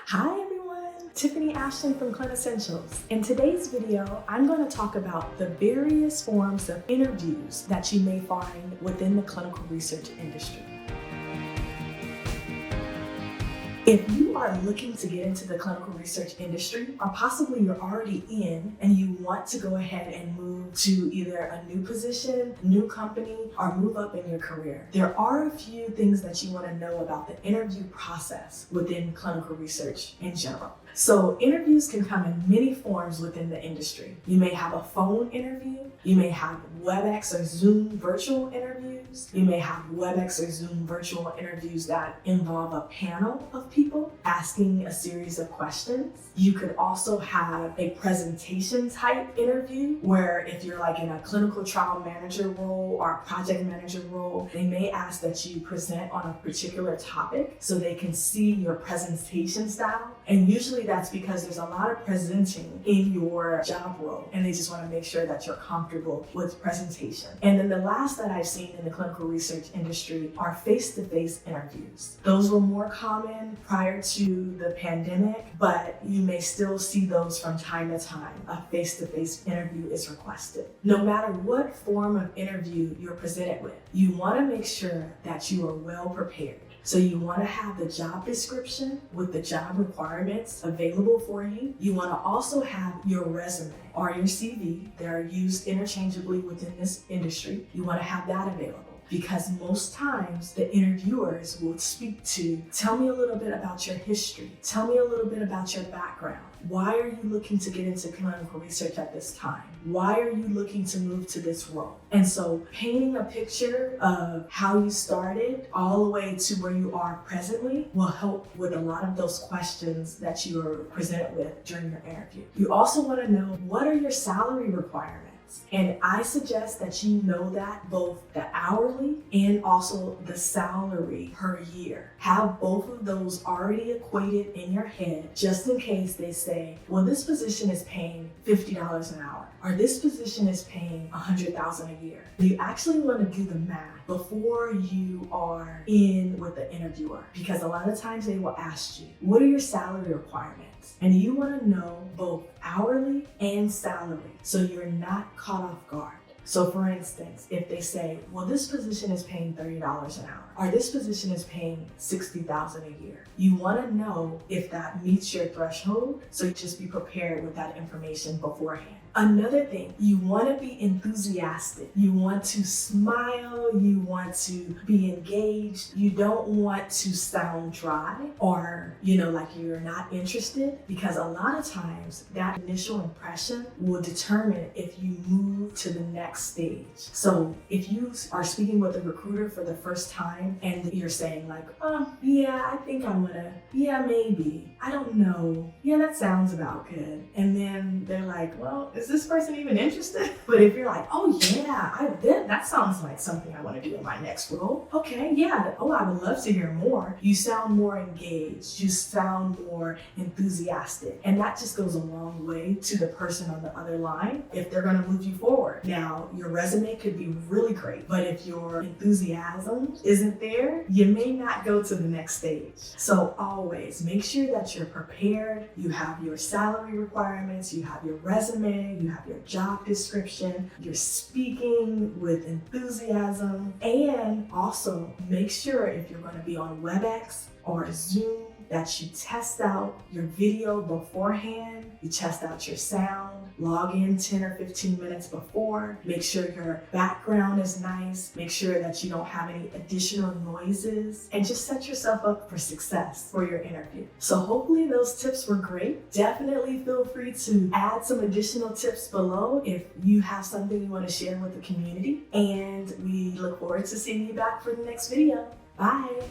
Hi everyone, Tiffany Ashton from ClinEssentials. In today's video, I'm going to talk about the various forms of interviews that you may find within the clinical research industry. If you are looking to get into the clinical research industry, or possibly you're already in and you want to go ahead and move to either a new position, new company, or move up in your career, there are a few things that you want to know about the interview process within clinical research in general. So interviews can come in many forms within the industry. You may have a phone interview, you may have WebEx or Zoom virtual interviews, you may have WebEx or Zoom virtual interviews that involve a panel of people asking a series of questions. You could also have a presentation type interview where if you're like in a clinical trial manager role or a project manager role, they may ask that you present on a particular topic so they can see your presentation style. And usually that's because there's a lot of presenting in your job role and they just want to make sure that you're comfortable with presentation. And then the last that I've seen in the clinical research industry are face-to-face interviews. Those were more common prior to the pandemic, but you may still see those from time to time. A face-to-face interview is requested. No matter what form of interview you're presented with, you want to make sure that you are well prepared. So you want to have the job description with the job requirements available for you. You want to also have your resume or your CV. They are used interchangeably within this industry. You want to have that available because most times the interviewers will speak to, tell me a little bit about your history. Tell me a little bit about your background. Why are you looking to get into clinical research at this time? Why are you looking to move to this role? And so painting a picture of how you started all the way to where you are presently will help with a lot of those questions that you are presented with during your interview. You also want to know, what are your salary requirements? And I suggest that you know that both the hourly and also the salary per year. Have both of those already equated in your head just in case they say, well, this position is paying $50 an hour or this position is paying $100,000 a year. You actually want to do the math before you are in with the interviewer because a lot of times they will ask you, what are your salary requirements? And you want to know both hourly and salary so you're not caught off guard. So for instance, if they say, well, this position is paying $30 an hour, or this position is paying $60,000 a year, you want to know if that meets your threshold. So just be prepared with that information beforehand. Another thing, you want to be enthusiastic. You want to smile. You want to be engaged. You don't want to sound dry or, like you're not interested, because a lot of times that initial impression will determine if you move to the next stage. So if you are speaking with a recruiter for the first time and you're saying like, yeah, I think I'm gonna, yeah, maybe, I don't know. Yeah, that sounds about good. And then they're like, well, is this person even interested? But if you're like, oh yeah, that sounds like something I want to do in my next role. Okay, yeah, oh, I would love to hear more. You sound more engaged. You sound more enthusiastic. And that just goes a long way to the person on the other line if they're going to move you forward. Now, your resume could be really great, but if your enthusiasm isn't there, you may not go to the next stage. So always make sure that you're prepared. You have your salary requirements, you have your resume, you have your job description, you're speaking with enthusiasm, and also make sure if you're going to be on WebEx or Zoom that you test out your video beforehand, you test out your sound, log in 10 or 15 minutes before, make sure your background is nice, make sure that you don't have any additional noises, and just set yourself up for success for your interview. So hopefully those tips were great. Definitely feel free to add some additional tips below if you have something you want to share with the community, and we look forward to seeing you back for the next video. Bye!